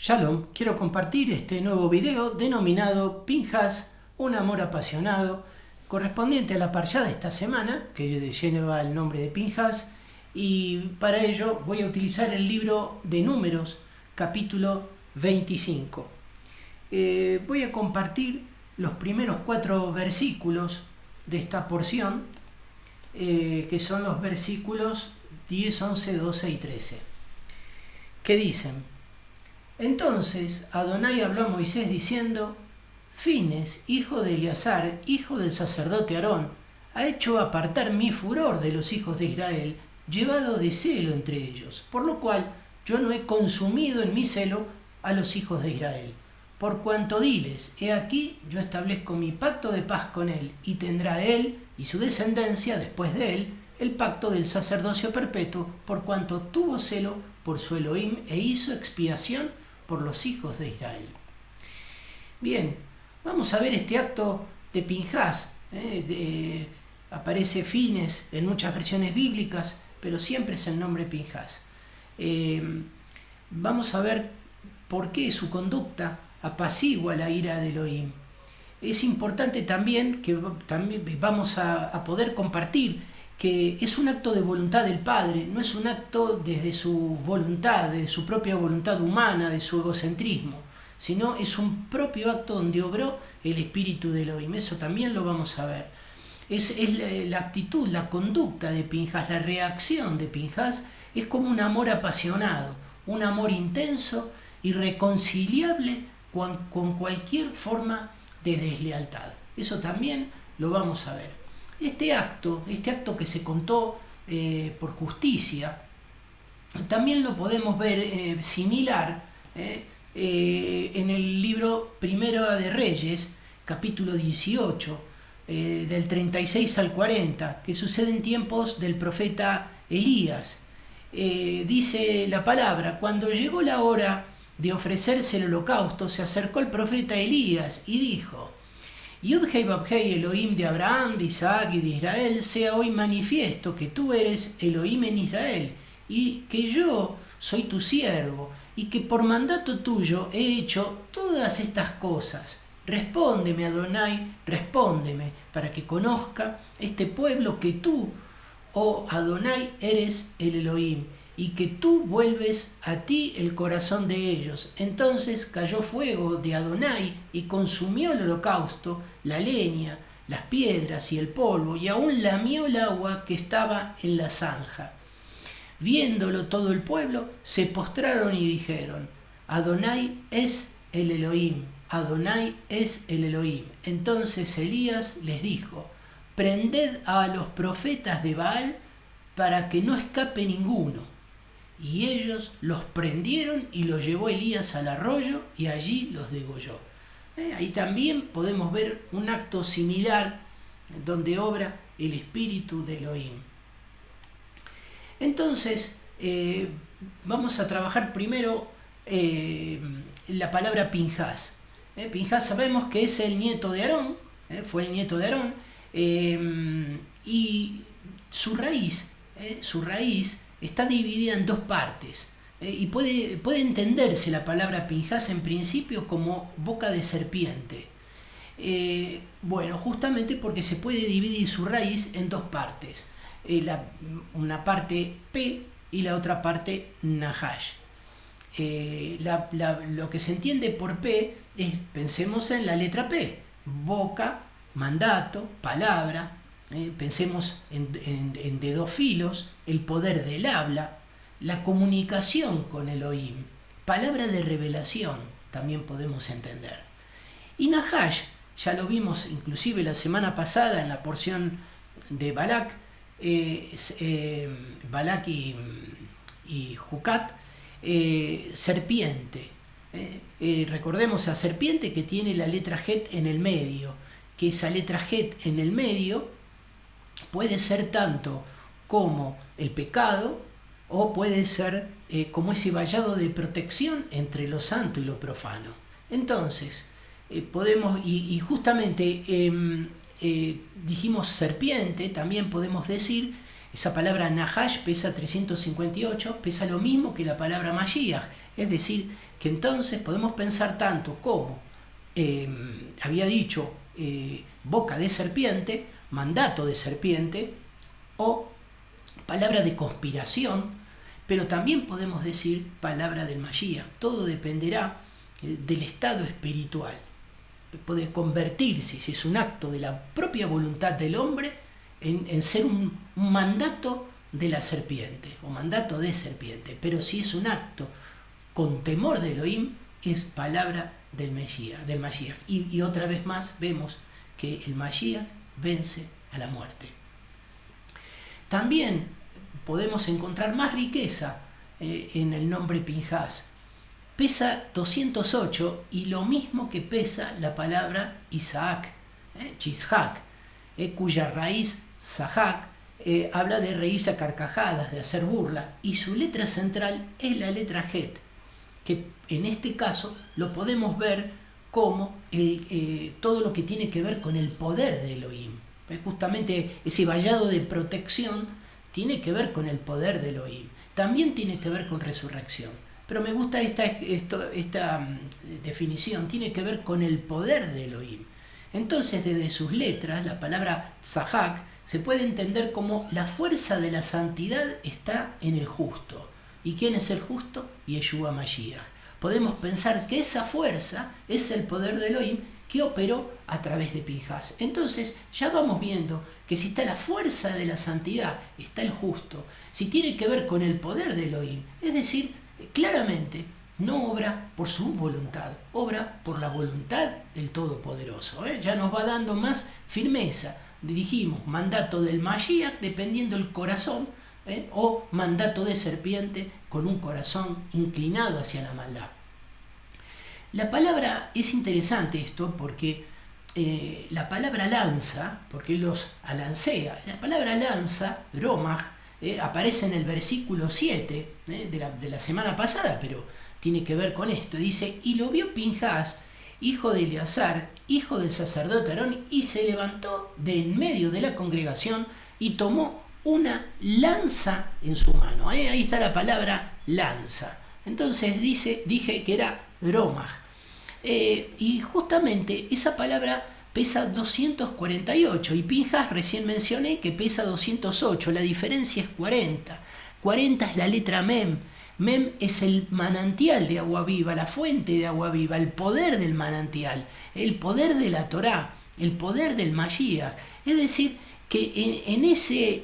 Shalom, quiero compartir este nuevo video denominado Pinhas, un amor apasionado, correspondiente a la parshá de esta semana, que lleva el nombre de Pinhas, y para ello voy a utilizar el libro de Números, capítulo 25. Voy a compartir los primeros 4 versículos de esta porción, que son los versículos 10, 11, 12 y 13, que dicen: Entonces Adonai habló a Moisés diciendo: Fines, hijo de Eleazar, hijo del sacerdote Aarón, ha hecho apartar mi furor de los hijos de Israel, llevado de celo entre ellos, por lo cual yo no he consumido en mi celo a los hijos de Israel. Por cuanto diles: he aquí, yo establezco mi pacto de paz con él, y tendrá él y su descendencia después de él el pacto del sacerdocio perpetuo, por cuanto tuvo celo por su Elohim e hizo expiación por los hijos de Israel. Bien, vamos a ver este acto de Pinhas. Aparece Fines en muchas versiones bíblicas, pero siempre es el nombre Pinhas. Vamos a ver por qué su conducta apacigua la ira de Elohim. Es importante también que vamos a poder compartir que es un acto de voluntad del Padre, no es un acto desde su voluntad, de su propia voluntad humana, de su egocentrismo, sino es un propio acto donde obró el espíritu de Elohim. Eso también lo vamos a ver. Es la actitud, la conducta de Pinhas, la reacción de Pinhas es como un amor apasionado, un amor intenso, irreconciliable con cualquier forma de deslealtad. Eso también lo vamos a ver. Este acto que se contó por justicia, también lo podemos ver similar en el libro Primero de Reyes, capítulo 18, del 36 al 40, que sucede en tiempos del profeta Elías. Dice la palabra: cuando llegó la hora de ofrecerse el holocausto, se acercó el profeta Elías y dijo: Yud-Hei Vab-Hei, Elohim de Abraham, de Isaac y de Israel, sea hoy manifiesto que tú eres Elohim en Israel, y que yo soy tu siervo, y que por mandato tuyo he hecho todas estas cosas. Respóndeme, Adonai, respóndeme, para que conozca este pueblo que tú, oh Adonai, eres el Elohim, y que tú vuelves a ti el corazón de ellos. Entonces cayó fuego de Adonai y consumió el holocausto, la leña, las piedras y el polvo, y aún lamió el agua que estaba en la zanja. Viéndolo todo el pueblo, se postraron y dijeron: Adonai es el Elohim, Adonai es el Elohim. Entonces Elías les dijo: prended a los profetas de Baal para que no escape ninguno. Y ellos los prendieron y los llevó Elías al arroyo y allí los degolló. Ahí también podemos ver un acto similar donde obra el espíritu de Elohim. Entonces, vamos a trabajar primero la palabra Pinhas. Pinhas sabemos que es el nieto de Aarón, fue el nieto de Aarón, y su raíz está dividida en 2 partes, y puede entenderse la palabra Pinhas en principio como boca de serpiente. Bueno, justamente porque se puede dividir su raíz en 2 partes, una parte P y la otra parte Nahash. Lo que se entiende por P es, pensemos en la letra P: boca, mandato, palabra. Pensemos en de 2 filos, el poder del habla, la comunicación con Elohim, palabra de revelación, también podemos entender. Y Nahash, ya lo vimos inclusive la semana pasada en la porción de Balak, Balak y Jucat, serpiente. Recordemos a serpiente que tiene la letra Het en el medio, que esa letra Het en el medio puede ser tanto como el pecado, o puede ser como ese vallado de protección entre lo santo y lo profano. Entonces, podemos, y justamente dijimos serpiente, también podemos decir, esa palabra Nahash pesa 358, pesa lo mismo que la palabra Mashiach, es decir, que entonces podemos pensar tanto como, había dicho, boca de serpiente, mandato de serpiente, o palabra de conspiración, pero también podemos decir palabra del Mashiach. Todo dependerá del estado espiritual. Puede convertirse, si es un acto de la propia voluntad del hombre, en ser un mandato de la serpiente, o mandato de serpiente. Pero si es un acto con temor de Elohim, es palabra del Mashiach. Y otra vez más vemos que el Mashiach vence a la muerte. También podemos encontrar más riqueza en el nombre Pinhas. Pesa 208 y lo mismo que pesa la palabra Isaac, Chishak, cuya raíz Sahak habla de reírse a carcajadas, de hacer burla, y su letra central es la letra Het, que en este caso lo podemos ver como todo lo que tiene que ver con el poder de Elohim. Justamente ese vallado de protección tiene que ver con el poder de Elohim. También tiene que ver con resurrección. Pero me gusta esta definición, tiene que ver con el poder de Elohim. Entonces, desde sus letras, la palabra Tzahak se puede entender como la fuerza de la santidad está en el justo. ¿Y quién es el justo? Yeshua Mashiach. Podemos pensar que esa fuerza es el poder de Elohim que operó a través de Pinhas. Entonces, ya vamos viendo que si está la fuerza de la santidad, está el justo. Si tiene que ver con el poder de Elohim, es decir, claramente no obra por su voluntad, obra por la voluntad del Todopoderoso. Ya nos va dando más firmeza. Dijimos, mandato del Mashiach dependiendo del corazón, o mandato de serpiente con un corazón inclinado hacia la maldad. La palabra, es interesante esto porque la palabra lanza, porque los alancea, la palabra lanza, bromaj, aparece en el versículo 7 de la semana pasada, pero tiene que ver con esto. Dice, y lo vio Pinhas, hijo de Eleazar, hijo del sacerdote Aarón, y se levantó de en medio de la congregación y tomó una lanza en su mano. Ahí está la palabra lanza. Entonces dije que era bromaj. Y justamente esa palabra pesa 248 y Pinhas recién mencioné que pesa 208, la diferencia es 40. 40 es la letra Mem. Mem es el manantial de agua viva, la fuente de agua viva, el poder del manantial, el poder de la Torá, el poder del Mashiach. Es decir, que en ese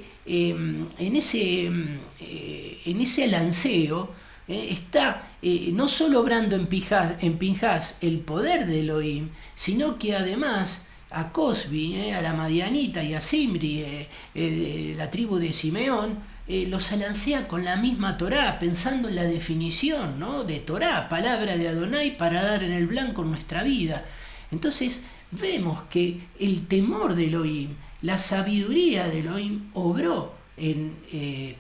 lanceo está no solo obrando en Pinhas el poder de Elohim, sino que además a Cosbi, a la Madianita y a Simri, la tribu de Simeón, los alancea con la misma Torá, pensando en la definición, ¿no?, de Torá, palabra de Adonai para dar en el blanco en nuestra vida. Entonces vemos que el temor de Elohim, la sabiduría de Elohim obró en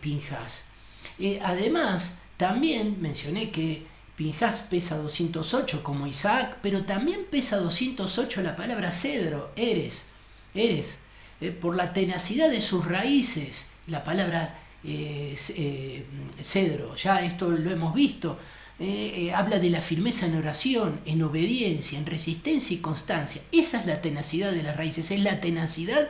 Pinhas. Además, también mencioné que Pinhas pesa 208 como Isaac, pero también pesa 208 la palabra cedro, Erez, por la tenacidad de sus raíces, la palabra cedro, ya esto lo hemos visto, habla de la firmeza en oración, en obediencia, en resistencia y constancia. Esa es la tenacidad de las raíces, es la tenacidad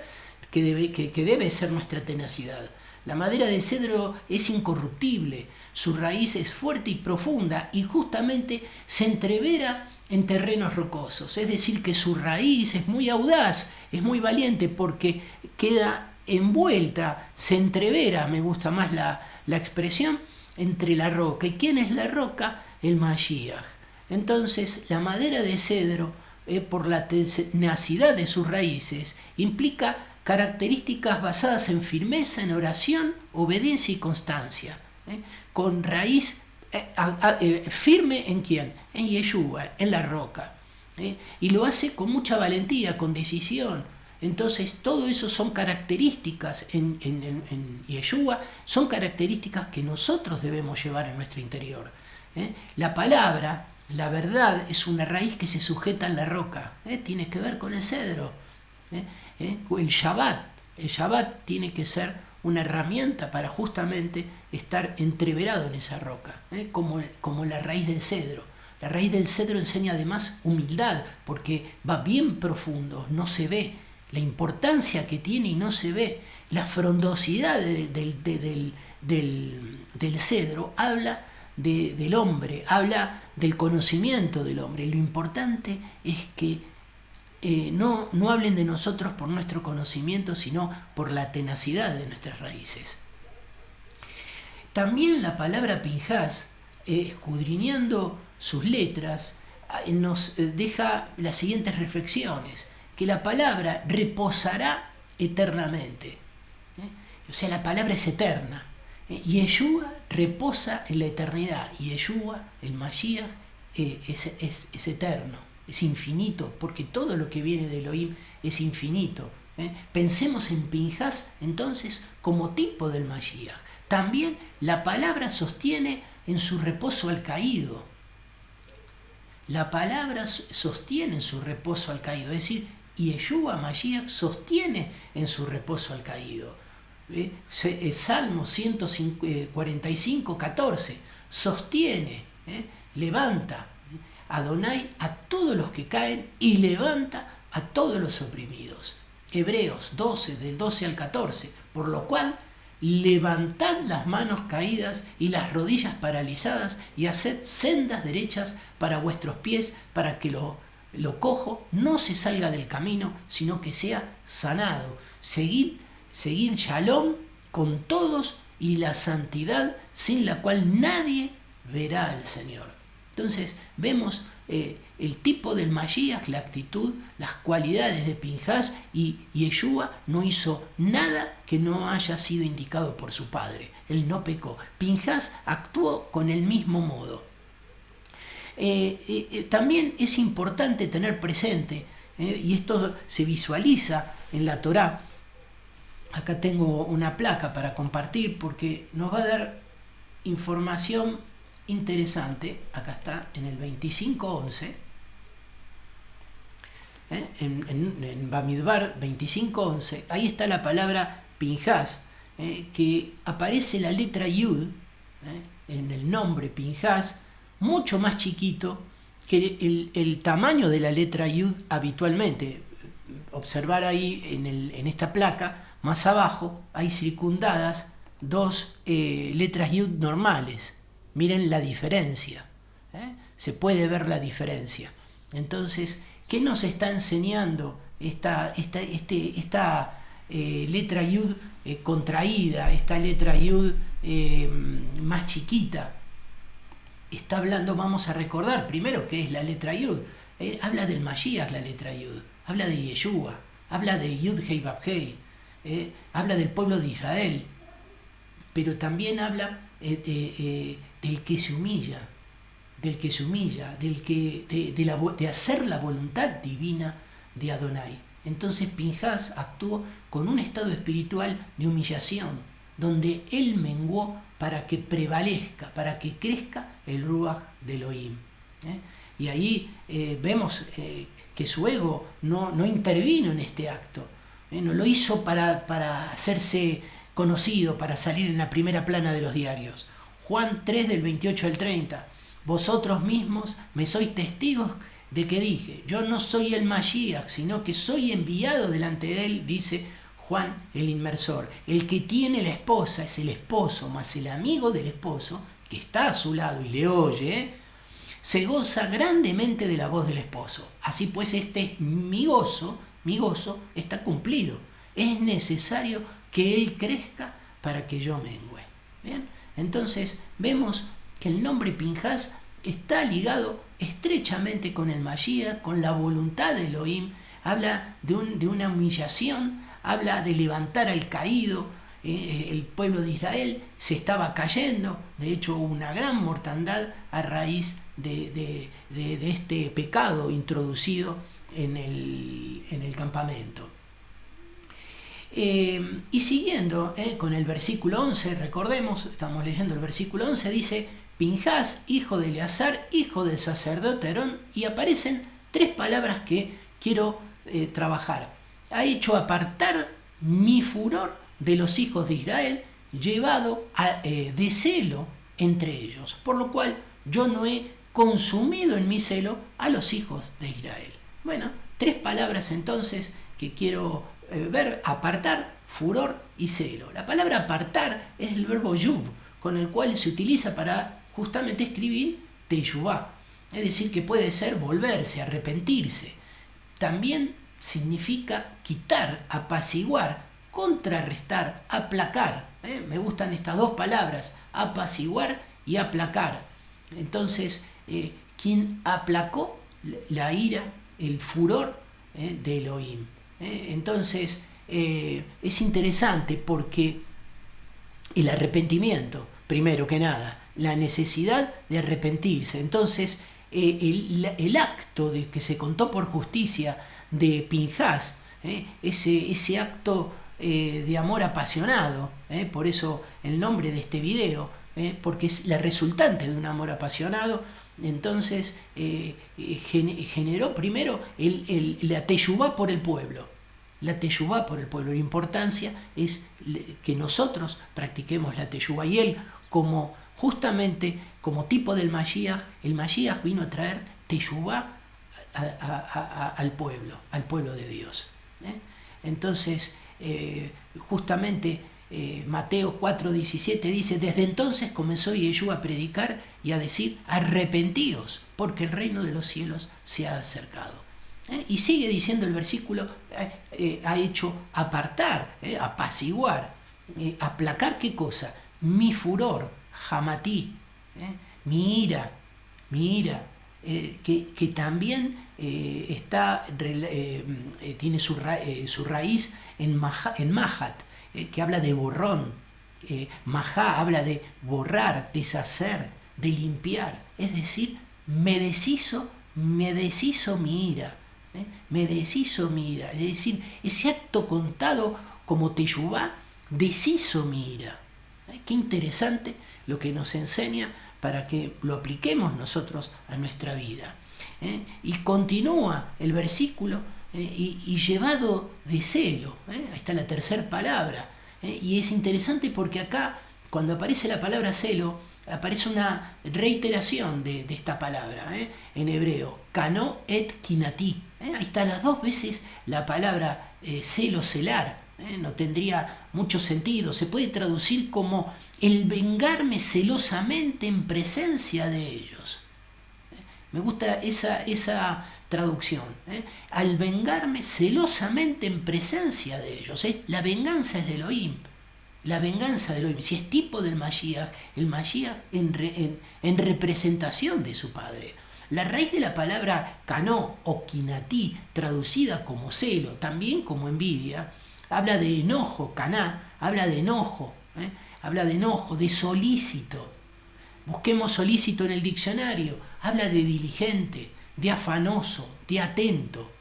que debe ser nuestra tenacidad. La madera de cedro es incorruptible, su raíz es fuerte y profunda y justamente se entrevera en terrenos rocosos. Es decir, que su raíz es muy audaz, es muy valiente porque queda envuelta, se entrevera, me gusta más la expresión, entre la roca. ¿Y quién es la roca? El Mashiach. Entonces, la madera de cedro, por la tenacidad de sus raíces, implica características basadas en firmeza, en oración, obediencia y constancia, con raíz firme ¿en quién? En Yeshua, en la roca, y lo hace con mucha valentía, con decisión. Entonces todo eso son características en Yeshua, son características que nosotros debemos llevar en nuestro interior. La palabra, la verdad, es una raíz que se sujeta en la roca, tiene que ver con el cedro. El Shabbat tiene que ser una herramienta para justamente estar entreverado en esa roca, como la raíz del cedro. La raíz del cedro enseña además humildad, porque va bien profundo, no se ve la importancia que tiene y no se ve. La frondosidad del cedro habla del hombre, habla del conocimiento del hombre. Lo importante es que no hablen de nosotros por nuestro conocimiento, sino por la tenacidad de nuestras raíces. También la palabra Pinhás, escudriñando sus letras, nos deja las siguientes reflexiones: que la palabra reposará eternamente. O sea, la palabra es eterna. Yeshua reposa en la eternidad. Yeshua, el Mashiach, es eterno, es infinito, porque todo lo que viene de Elohim es infinito. Pensemos en Pinhás entonces como tipo del Mashiach. También la palabra sostiene en su reposo al caído. La palabra sostiene en su reposo al caído, es decir, Yeshua Mashiach sostiene en su reposo al caído. Salmo 145, 14, sostiene, levanta Adonai a todos los que caen y levanta a todos los oprimidos. Hebreos 12, del 12 al 14, por lo cual levantad las manos caídas y las rodillas paralizadas y haced sendas derechas para vuestros pies, para que lo cojo no se salga del camino, sino que sea sanado. Seguid shalom con todos y la santidad sin la cual nadie verá al Señor. Entonces vemos el tipo del Mashiach, la actitud, las cualidades de Pinhás, y Yeshua no hizo nada que no haya sido indicado por su padre. Él no pecó. Pinhás actuó con el mismo modo. También es importante tener presente, y esto se visualiza en la Torá. Acá tengo una placa para compartir porque nos va a dar información interesante. Acá está en el 25:11, en Bamidbar 25:11, ahí está la palabra Pinhás, que aparece la letra Yud en el nombre Pinhás, mucho más chiquito que el tamaño de la letra Yud habitualmente. Observar ahí en esta placa, más abajo, hay circundadas dos letras Yud normales. Miren la diferencia, se puede ver la diferencia. Entonces, ¿qué nos está enseñando esta letra Yud contraída, esta letra Yud más chiquita? Está hablando, vamos a recordar primero qué es la letra Yud. Habla del Mashiach la letra Yud, habla de Yeshua, habla de Yud Hei Vav Hei, habla del pueblo de Israel, pero también habla del que se humilla, de hacer la voluntad divina de Adonai. Entonces Pinhás actuó con un estado espiritual de humillación, donde él menguó para que prevalezca, para que crezca el Ruach de Elohim. Y ahí vemos que su ego no intervino en este acto, no lo hizo para hacerse conocido, para salir en la primera plana de los diarios. Juan 3, del 28 al 30, vosotros mismos me sois testigos de que dije, yo no soy el Mashiach, sino que soy enviado delante de él, dice Juan el inmersor. El que tiene la esposa es el esposo, mas el amigo del esposo, que está a su lado y le oye, se goza grandemente de la voz del esposo. Así pues, este es mi gozo está cumplido. Es necesario que él crezca para que yo mengüe. ¿Bien? Entonces vemos que el nombre Pinhás está ligado estrechamente con el Mashiach, con la voluntad de Elohim. Habla de una humillación, habla de levantar al caído. El pueblo de Israel se estaba cayendo, de hecho hubo una gran mortandad a raíz de este pecado introducido en el campamento. Y siguiendo con el versículo 11, recordemos, estamos leyendo el versículo 11, dice Pinhás, hijo de Eleazar, hijo del sacerdote Aarón, y aparecen tres palabras que quiero trabajar. Ha hecho apartar mi furor de los hijos de Israel, llevado de celo entre ellos, por lo cual yo no he consumido en mi celo a los hijos de Israel. Bueno, 3 palabras entonces que quiero ver: apartar, furor y celo. La palabra apartar es el verbo yuv, con el cual se utiliza para justamente escribir teshuvá, es decir, que puede ser volverse, arrepentirse. También significa quitar, apaciguar, contrarrestar, aplacar. Me gustan estas 2 palabras, apaciguar y aplacar. Entonces, quien aplacó la ira, el furor de Elohim. Entonces, es interesante porque el arrepentimiento, primero que nada, la necesidad de arrepentirse. Entonces, el acto de que se contó por justicia de Pinjás, ese acto de amor apasionado, por eso el nombre de este video, porque es la resultante de un amor apasionado. Entonces generó primero la teshuvá por el pueblo. La teshuvá por el pueblo. La importancia es que nosotros practiquemos la teshuvá. Y él, justamente como tipo del Mashiach, el Mashiach vino a traer teshuvá al pueblo de Dios. Entonces, justamente Mateo 4:17 dice: desde entonces comenzó Yeshua a predicar y a decir: arrepentíos, porque el reino de los cielos se ha acercado. Y sigue diciendo el versículo: ha hecho apartar, apaciguar, aplacar. ¿Qué cosa? Mi furor, jamatí, mi ira, que también tiene su raíz en Mahat, que habla de borrón. Mahá habla de borrar, deshacer, de limpiar. Es decir, me deshizo mi ira. Me deshizo mi ira. Es decir, ese acto contado como teshuvá deshizo mi ira. Qué interesante lo que nos enseña para que lo apliquemos nosotros a nuestra vida. Y continúa el versículo: y llevado de celo. Ahí está la 3ª palabra. Y es interesante porque acá, cuando aparece la palabra celo, aparece una reiteración de esta palabra, en hebreo: kano et kinati. Ahí está las 2 veces la palabra celo, celar. No tendría mucho sentido. Se puede traducir como el vengarme celosamente en presencia de ellos. Me gusta esa traducción. Al vengarme celosamente en presencia de ellos. La venganza es de Elohim. La venganza de Elohim. Si es tipo del Mashiach, el Mashiach en representación de su padre. La raíz de la palabra kanó o kinatí, traducida como celo, también como envidia, habla de enojo. Kaná habla de enojo, de solícito. Busquemos solícito en el diccionario. Habla de diligente, de afanoso, de atento.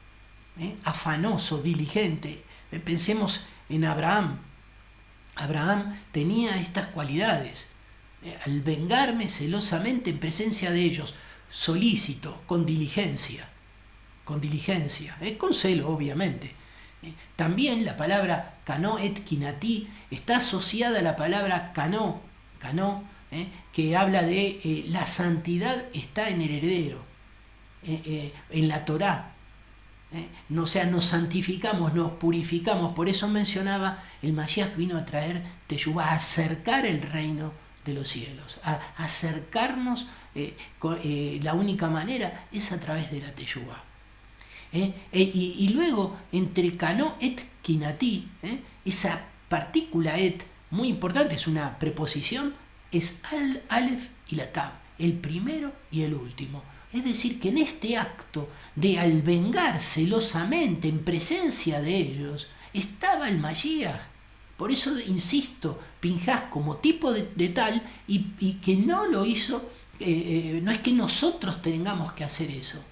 Afanoso, diligente. Pensemos en Abraham. Abraham tenía estas cualidades. Al vengarme celosamente en presencia de ellos. Solícito, con diligencia. Con celo, obviamente. También la palabra kanó et kinatí está asociada a la palabra kanó, que habla de la santidad está en el heredero, en la Torá. O sea, nos santificamos, nos purificamos. Por eso mencionaba, el Mashiach vino a traer teshuvá, a acercar el reino de los cielos, a acercarnos. La única manera es a través de la teshuvá. Y luego, entre kanó et kinatí, esa partícula et, muy importante, es una preposición, es al, alef y la tab, el primero y el último. Es decir, que en este acto de al vengar celosamente en presencia de ellos, estaba el Mashiach. Por eso insisto, Pinjás como tipo de tal, y que no lo hizo, no es que nosotros tengamos que hacer eso.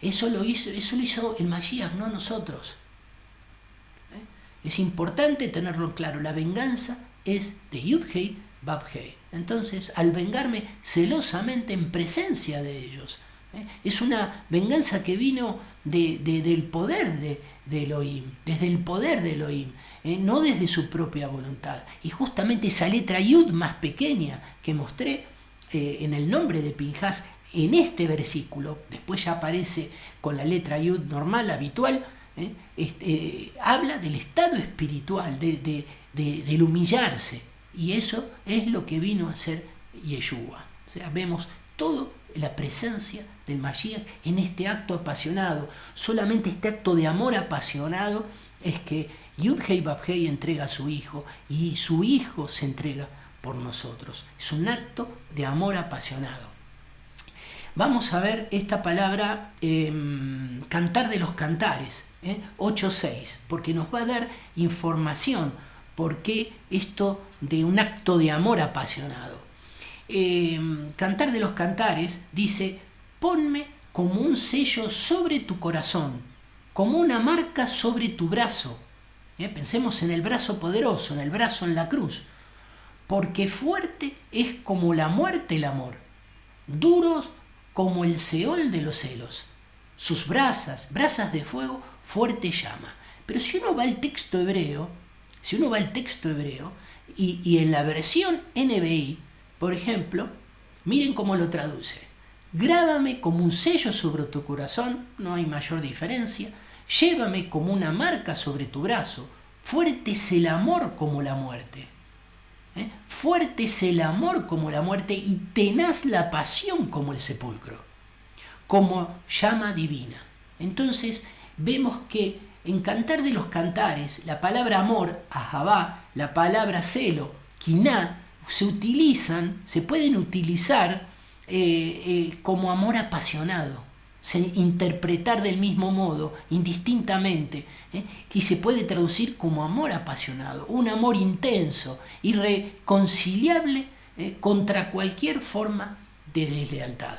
Eso lo hizo el Mashiach, no nosotros. Es importante tenerlo claro. La venganza es de Yud-Hei, Bab-Hei. Entonces, al vengarme celosamente en presencia de ellos, es una venganza que vino del poder de Elohim, desde el poder de Elohim, no desde su propia voluntad. Y justamente esa letra Yud más pequeña que mostré en el nombre de Pinjás, en este versículo, después ya aparece con la letra Yud normal, habitual, habla del estado espiritual, del humillarse. Y eso es lo que vino a hacer Yeshua. O sea, vemos toda la presencia del Mashiach en este acto apasionado. Solamente este acto de amor apasionado es que Yud-Hei Vav-Hei entrega a su Hijo y su Hijo se entrega por nosotros. Es un acto de amor apasionado. Vamos a ver esta palabra Cantar de los Cantares, 8.6, porque nos va a dar información por qué esto de un acto de amor apasionado. Cantar de los Cantares dice: ponme como un sello sobre tu corazón, como una marca sobre tu brazo. Pensemos en el brazo poderoso, en el brazo en la cruz. Porque fuerte es como la muerte el amor, duros como el Seol de los celos. Sus brasas de fuego, fuerte llama. Pero si uno va al texto hebreo, y en la versión NBI, por ejemplo, miren cómo lo traduce. Grábame como un sello sobre tu corazón, no hay mayor diferencia. Llévame como una marca sobre tu brazo. Fuerte es el amor como la muerte. Fuerte es el amor como la muerte y tenaz la pasión como el sepulcro, como llama divina. Entonces vemos que en Cantar de los Cantares la palabra amor, ahabá, la palabra celo, quiná, se pueden utilizar como amor apasionado, interpretar del mismo modo, indistintamente, que se puede traducir como amor apasionado, un amor intenso, irreconciliable contra cualquier forma de deslealtad.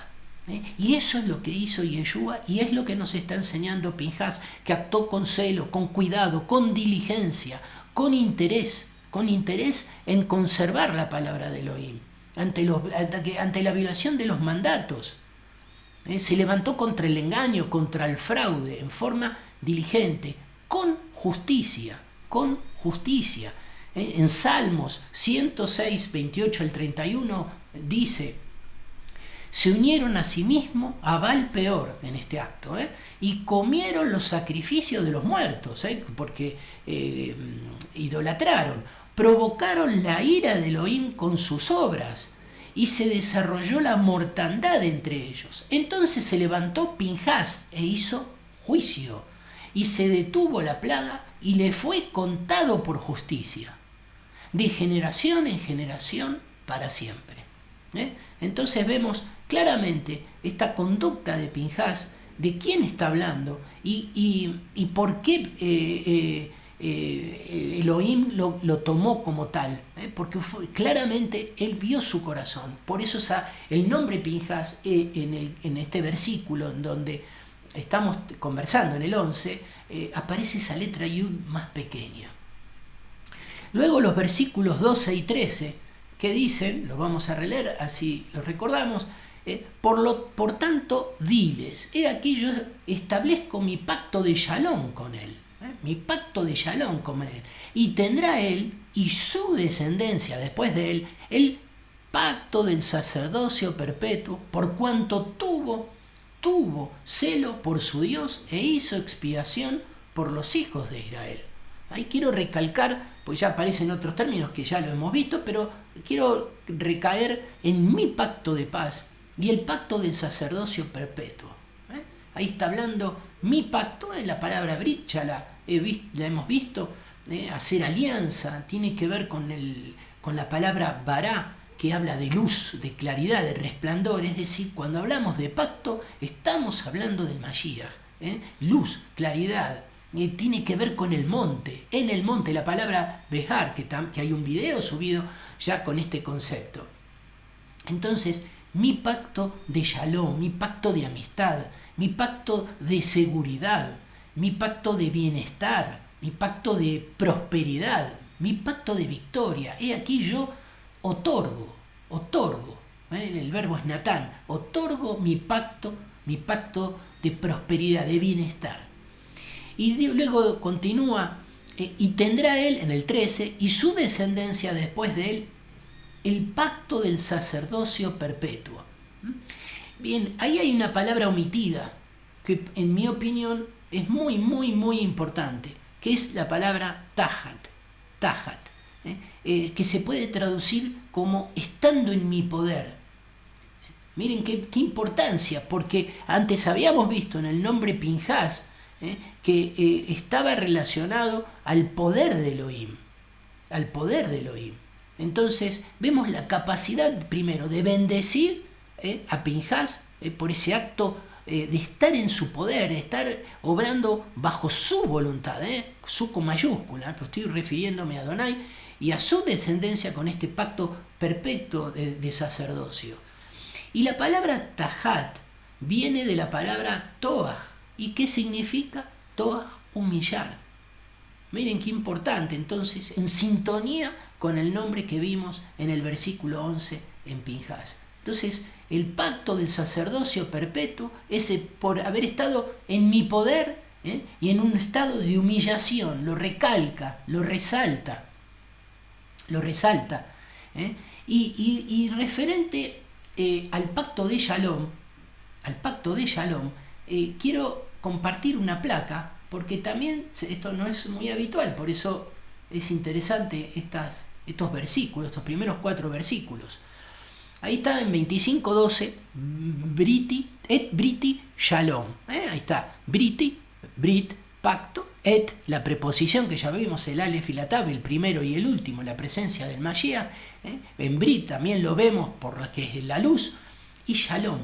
Y eso es lo que hizo Yeshua y es lo que nos está enseñando Pinhas, que actuó con celo, con cuidado, con diligencia, con interés en conservar la palabra de Elohim ante la violación de los mandatos. Se levantó contra el engaño, contra el fraude, en forma diligente, con justicia. En Salmos 106, 28 al 31 dice: se unieron a sí mismos a Baal Peor en este acto, y comieron los sacrificios de los muertos, porque idolatraron, provocaron la ira de Elohim con sus obras, y se desarrolló la mortandad entre ellos. Entonces se levantó Pinhas e hizo juicio, y se detuvo la plaga, y le fue contado por justicia, de generación en generación para siempre. Entonces vemos claramente esta conducta de Pinhas, de quién está hablando y por qué Elohim lo tomó como tal, porque claramente él vio su corazón. Por eso el nombre Pinhas en este versículo en donde estamos conversando, en el 11, aparece esa letra Yud más pequeña. Luego los versículos 12 y 13 que dicen, los vamos a releer, así los recordamos: por tanto, diles, he aquí yo establezco mi pacto de Shalom con él. Mi pacto de Shalom con él. Y tendrá él y su descendencia después de él el pacto del sacerdocio perpetuo, por cuanto tuvo celo por su Dios e hizo expiación por los hijos de Israel. Ahí quiero recalcar, pues ya aparecen otros términos que ya lo hemos visto, pero quiero recaer en mi pacto de paz y el pacto del sacerdocio perpetuo. Ahí está hablando mi pacto, en la palabra Brit, ya la hemos visto, hacer alianza, tiene que ver con la palabra Bará, que habla de luz, de claridad, de resplandor. Es decir, cuando hablamos de pacto, estamos hablando del Mashiach. Luz, claridad, tiene que ver con el monte. En el monte, la palabra Behar, que hay un video subido ya con este concepto. Entonces, mi pacto de Shalom, mi pacto de amistad, mi pacto de seguridad, mi pacto de bienestar, mi pacto de prosperidad, mi pacto de victoria. He aquí yo otorgo, el verbo es natán, otorgo mi pacto de prosperidad, de bienestar. Y luego continúa, y tendrá él, en el 13, y su descendencia después de él, el pacto del sacerdocio perpetuo. Bien, ahí hay una palabra omitida que en mi opinión es muy, muy, muy importante, que es la palabra tajat, que se puede traducir como estando en mi poder. Miren qué importancia, porque antes habíamos visto en el nombre Pinhás que estaba relacionado al poder de Elohim, al poder de Elohim. Entonces vemos la capacidad primero de bendecir a Pinhás por ese acto de estar en su poder, de estar obrando bajo su voluntad, su con mayúscula, pues estoy refiriéndome a Adonai y a su descendencia con este pacto perpetuo de sacerdocio. Y la palabra tajat viene de la palabra toaj. ¿Y qué significa toaj? Humillar. Miren qué importante, entonces, en sintonía con el nombre que vimos en el versículo 11 en Pinhás. Entonces, el pacto del sacerdocio perpetuo es por haber estado en mi poder y en un estado de humillación, lo recalca, lo resalta. Y referente al pacto de Shalom, quiero compartir una placa, porque también esto no es muy habitual, por eso es interesante estos versículos, estos primeros 4 versículos. Ahí está en 25:12, Briti Shalom. Ahí está, Brit, pacto, la preposición que ya vimos, el Aleph y la Tab, el primero y el último, la presencia del Mashiach. En Brit también lo vemos por la que es la luz, y Shalom.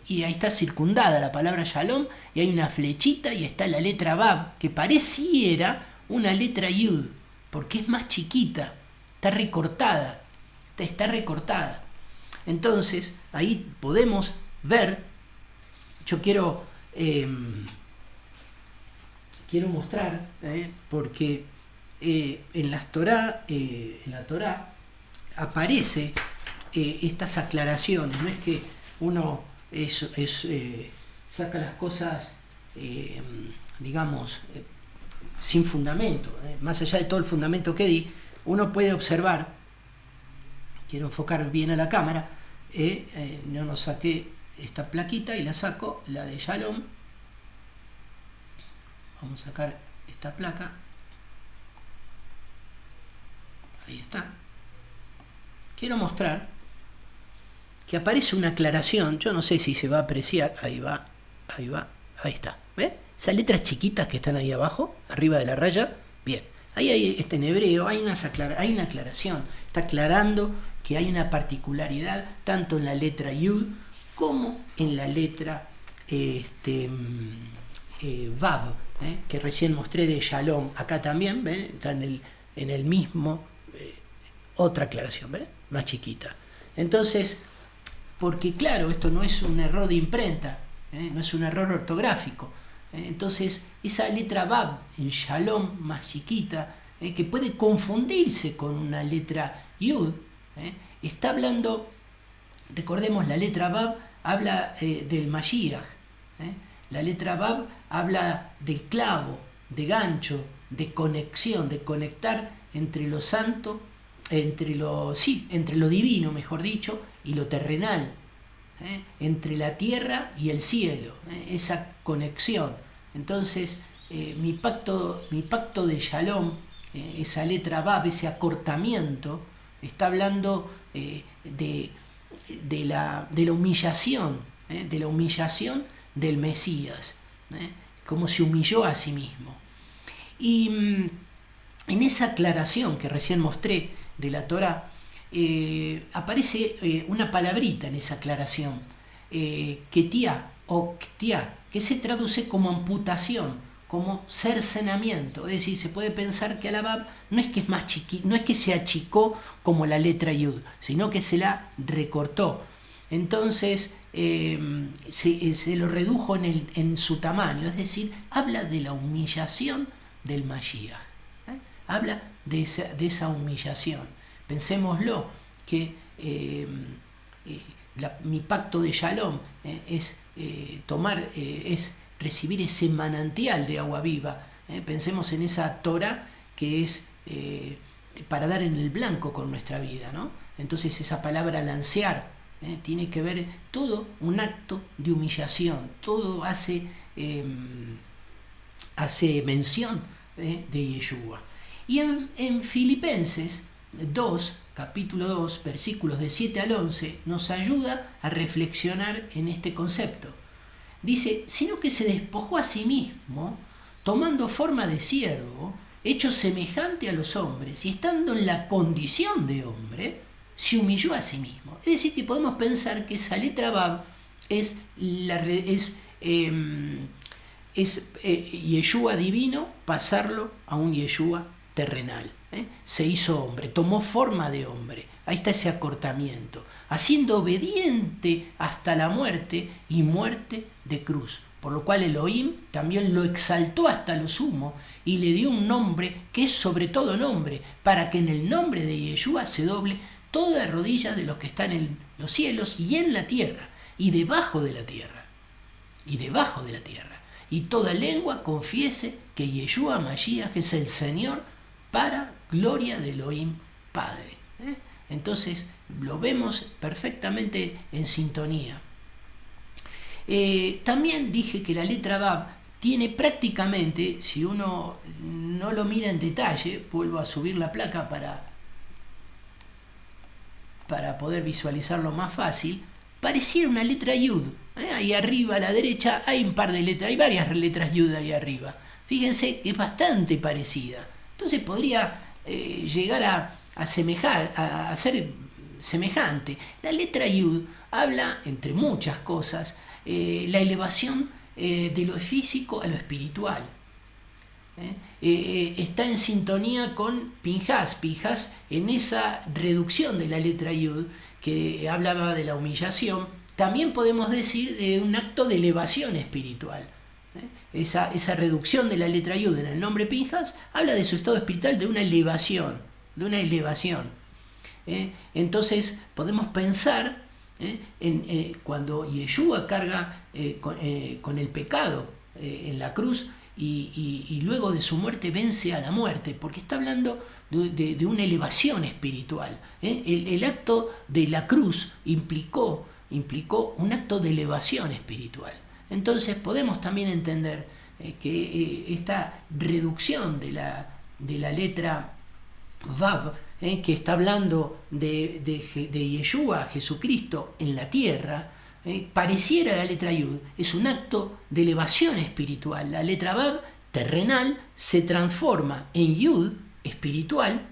Y ahí está circundada la palabra Shalom, y hay una flechita y está la letra Bab, que pareciera una letra Yud, porque es más chiquita, está recortada. Entonces, ahí podemos ver, yo quiero mostrar, porque en la Torá aparece estas aclaraciones, no es que uno saca las cosas, digamos, sin fundamento, más allá de todo el fundamento que di, uno puede observar, quiero enfocar bien a la cámara, yo no saqué esta plaquita y la saco, la de Shalom. Vamos a sacar esta placa. Ahí está. Quiero mostrar que aparece una aclaración. Yo no sé si se va a apreciar. Ahí va. Ahí está. ¿Ven? Esas letras chiquitas que están ahí abajo, arriba de la raya. Bien. Ahí hay en hebreo, hay una aclaración. Está aclarando que hay una particularidad tanto en la letra Yud como en la letra Vav, que recién mostré de Shalom. Acá también, ¿ven? Está en el mismo, otra aclaración, ¿ven? Más chiquita. Entonces, porque claro, esto no es un error de imprenta, no es un error ortográfico. Entonces, esa letra Vav en Shalom más chiquita, que puede confundirse con una letra Yud, está hablando, recordemos, la letra Vav habla del Mashiach, la letra Vav habla del clavo, de gancho, de conexión, de conectar entre lo santo, entre lo divino, mejor dicho, y lo terrenal, entre la tierra y el cielo, esa conexión. Entonces, mi pacto de Shalom, esa letra Vav, ese acortamiento, está hablando de la humillación, del Mesías, cómo se humilló a sí mismo. Y en esa aclaración que recién mostré de la Torá, aparece una palabrita en esa aclaración, ketiá o ktiá, que se traduce como amputación, como cercenamiento. Es decir, se puede pensar que Alabab no es que es más no es que se achicó como la letra Yud, sino que se la recortó. Entonces se lo redujo en su tamaño, es decir, habla de la humillación del Mashiach, habla de esa humillación. Pensémoslo, que mi pacto de Shalom es recibir ese manantial de agua viva. Pensemos en esa Torah que es para dar en el blanco con nuestra vida, ¿no? Entonces esa palabra lancear, tiene que ver todo un acto de humillación, todo hace mención de Yeshua. Y en Filipenses 2, capítulo 2, versículos de 7 al 11, nos ayuda a reflexionar en este concepto. Dice, sino que se despojó a sí mismo, tomando forma de siervo, hecho semejante a los hombres, y estando en la condición de hombre, se humilló a sí mismo. Es decir, que podemos pensar que esa letra Bab es Yeshua divino, pasarlo a un Yeshua terrenal. Se hizo hombre, tomó forma de hombre. Ahí está ese acortamiento, haciendo obediente hasta la muerte y muerte de cruz. Por lo cual Elohim también lo exaltó hasta lo sumo y le dio un nombre que es sobre todo nombre, para que en el nombre de Yeshua se doble toda rodilla de los que están en los cielos y en la tierra y debajo de la tierra. Y debajo de la tierra. Y toda lengua confiese que Yeshua Mashiach es el Señor, para gloria de Elohim Padre. Entonces lo vemos perfectamente en sintonía. También dije que la letra Bab tiene prácticamente, si uno no lo mira en detalle, vuelvo a subir la placa para poder visualizarlo más fácil, pareciera una letra Yud. Ahí arriba a la derecha hay un par de letras, hay varias letras Yud ahí arriba. Fíjense que es bastante parecida. Entonces podría llegar a ser semejante. La letra Yud habla, entre muchas cosas, la elevación de lo físico a lo espiritual. Está en sintonía con Pinhas. Pinhas, en esa reducción de la letra Yud, que hablaba de la humillación, también podemos decir de un acto de elevación espiritual. Esa reducción de la letra Yud en el nombre Pinhas habla de su estado espiritual, de una elevación. Entonces podemos pensar cuando Yeshua carga con el pecado en la cruz y luego de su muerte vence a la muerte, porque está hablando de una elevación espiritual. El acto de la cruz implicó un acto de elevación espiritual. Entonces podemos también entender que esta reducción de la letra Vav, que está hablando de Yeshua, Jesucristo, en la tierra, pareciera la letra Yud, es un acto de elevación espiritual. La letra Vav, terrenal, se transforma en Yud, espiritual.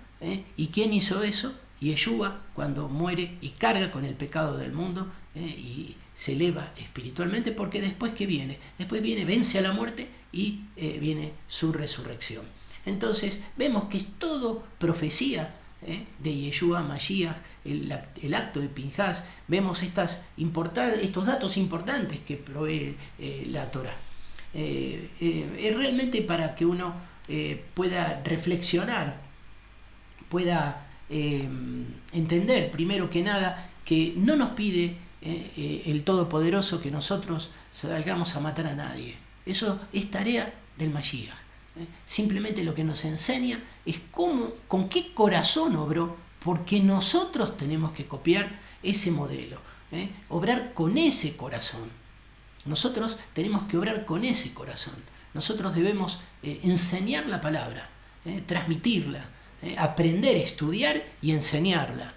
¿Y quién hizo eso? Yeshua, cuando muere y carga con el pecado del mundo, y se eleva espiritualmente, porque después ¿qué viene? Después vence a la muerte y viene su resurrección. Entonces vemos que es todo profecía de Yeshua Mashiach, el acto de Pinhas. Vemos estos datos importantes que provee la Torá. Es realmente para que uno pueda reflexionar, pueda entender primero que nada que no nos pide el Todopoderoso que nosotros salgamos a matar a nadie. Eso es tarea del Mashiach. Simplemente lo que nos enseña es con qué corazón obró, porque nosotros tenemos que copiar ese modelo, obrar con ese corazón. Nosotros tenemos que obrar con ese corazón. Nosotros debemos enseñar la palabra, transmitirla, aprender, estudiar y enseñarla.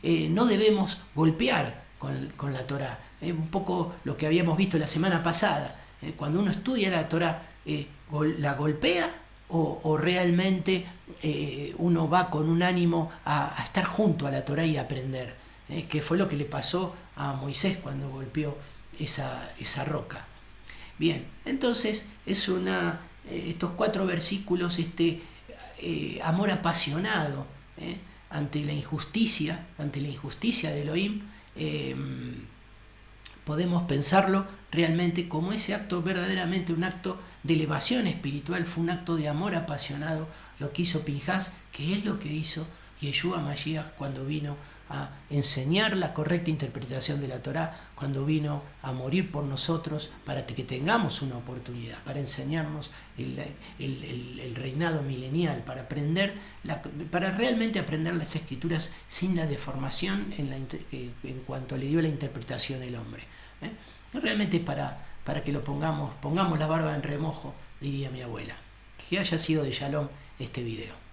No debemos golpear con la Torá. Un poco lo que habíamos visto la semana pasada. Cuando uno estudia la Torá, ¿la golpea o realmente uno va con un ánimo a estar junto a la Torá y aprender? Que fue lo que le pasó a Moisés cuando golpeó esa roca. Bien, entonces estos 4 versículos, amor apasionado ante la injusticia de Elohim, podemos pensarlo realmente como ese acto, verdaderamente un acto de elevación espiritual. Fue un acto de amor apasionado lo que hizo Pinhas, que es lo que hizo Yeshua Mashiach cuando vino a enseñar la correcta interpretación de la Torá cuando vino a morir por nosotros para que tengamos una oportunidad, para enseñarnos el reinado milenial, para realmente aprender las escrituras sin la deformación en cuanto le dio la interpretación el hombre. Realmente para que lo pongamos la barba en remojo, diría mi abuela. Que haya sido de Shalom este video.